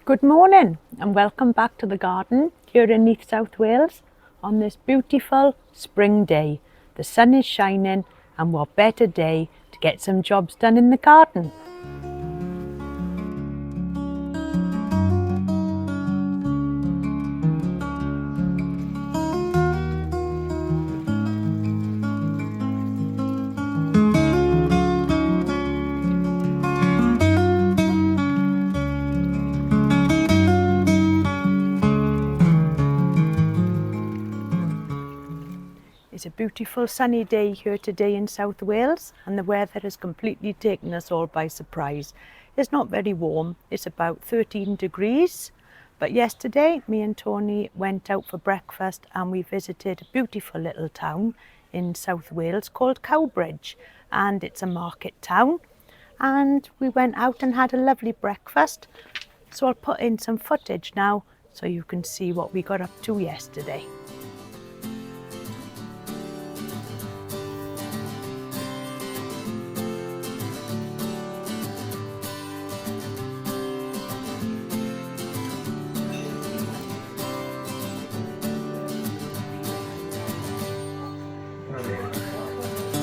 Good morning and welcome back to the garden here in Neath, South Wales on this beautiful spring day. The sun is shining and what better day to get some jobs done in the garden. It's a beautiful sunny day here today in South Wales and the weather has completely taken us all by surprise. It's not very warm, it's about 13 degrees, but yesterday me and Tony went out for breakfast and we visited a beautiful little town in South Wales called Cowbridge, and it's a market town, and we went out and had a lovely breakfast. So I'll put in some footage now so you can see what we got up to yesterday.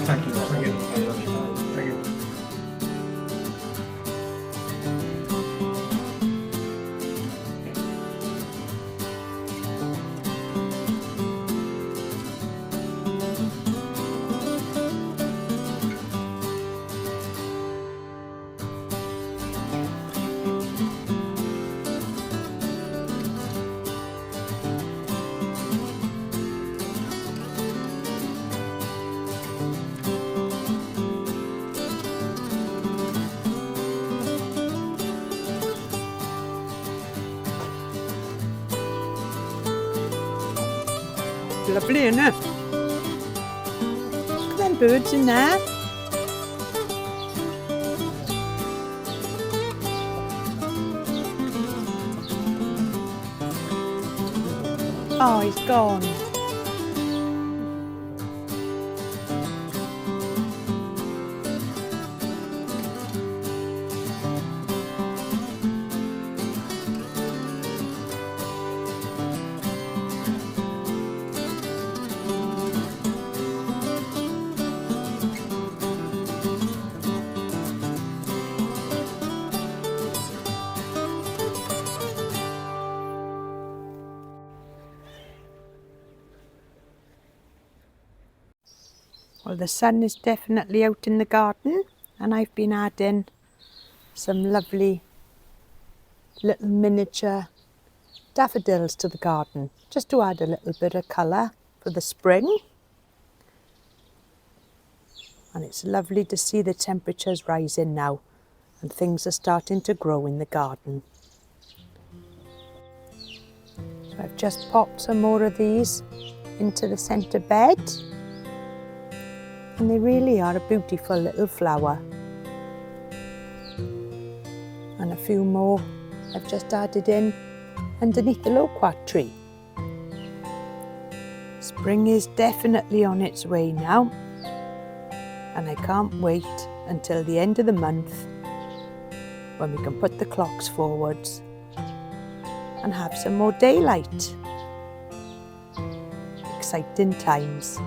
Thank you. Thank you. Thank you. Lovely, isn't it? Look at them birds in there. Oh, he's gone. Well, the sun is definitely out in the garden and I've been adding some lovely little miniature daffodils to the garden just to add a little bit of colour for the spring. And it's lovely to see the temperatures rising now and things are starting to grow in the garden. So I've just popped some more of these into the centre bed. And they really are a beautiful little flower. And a few more I've just added in underneath the loquat tree. Spring is definitely on its way now, and I can't wait until the end of the month when we can put the clocks forwards and have some more daylight. Exciting times.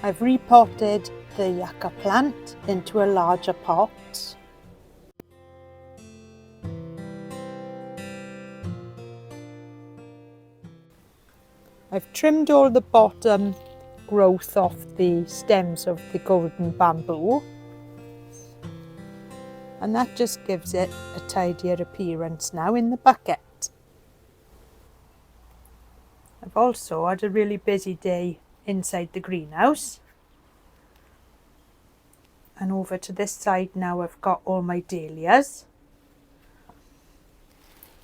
I've repotted the yucca plant into a larger pot. I've trimmed all the bottom growth off the stems of the golden bamboo, and that just gives it a tidier appearance now in the bucket. I've also had a really busy day inside the greenhouse, and over to this side now I've got all my dahlias,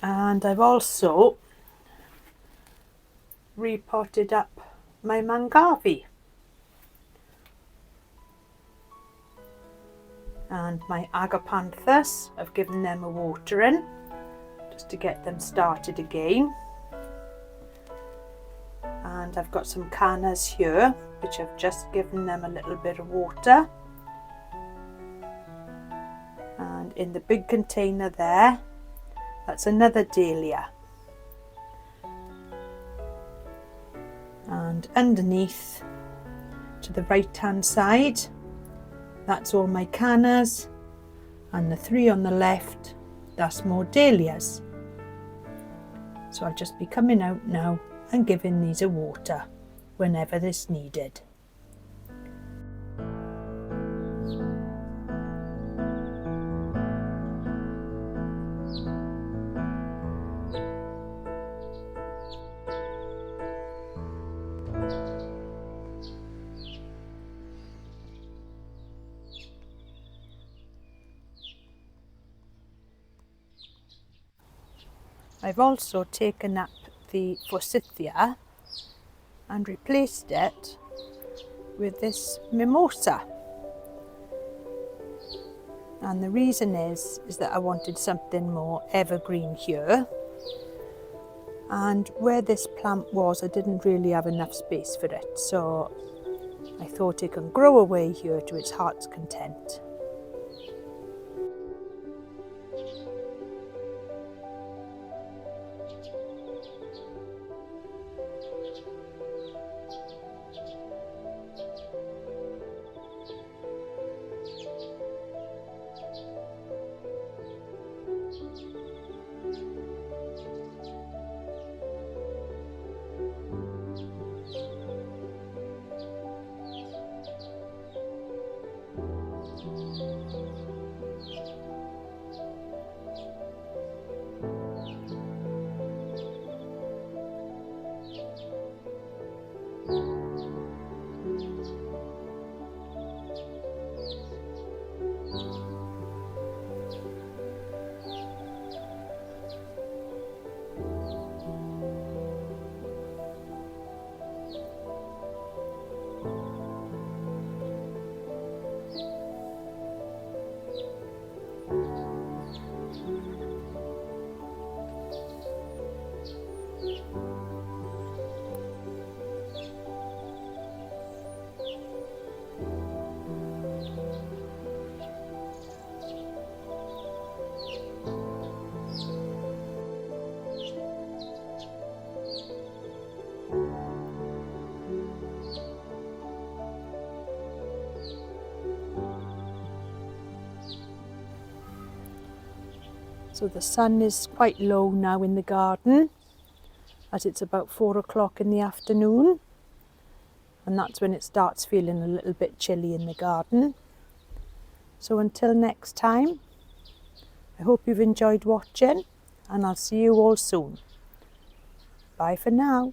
and I've also repotted up my mangave and my agapanthus. I've given them a watering just to get them started again, and I've got some cannas here which I've just given them a little bit of water, and in the big container there, that's another dahlia. And underneath to the right hand side, that's all my cannas, and the 3 on the left, that's more dahlias. So I'll just be coming out now and giving these a water whenever it's needed. I've also taken up the forsythia and replaced it with this mimosa. And the reason is that I wanted something more evergreen here. And where this plant was, I didn't really have enough space for it. So I thought it can grow away here to its heart's content. So the sun is quite low now in the garden, as it's about 4 o'clock in the afternoon, and that's when it starts feeling a little bit chilly in the garden. So until next time, I hope you've enjoyed watching, and I'll see you all soon. Bye for now.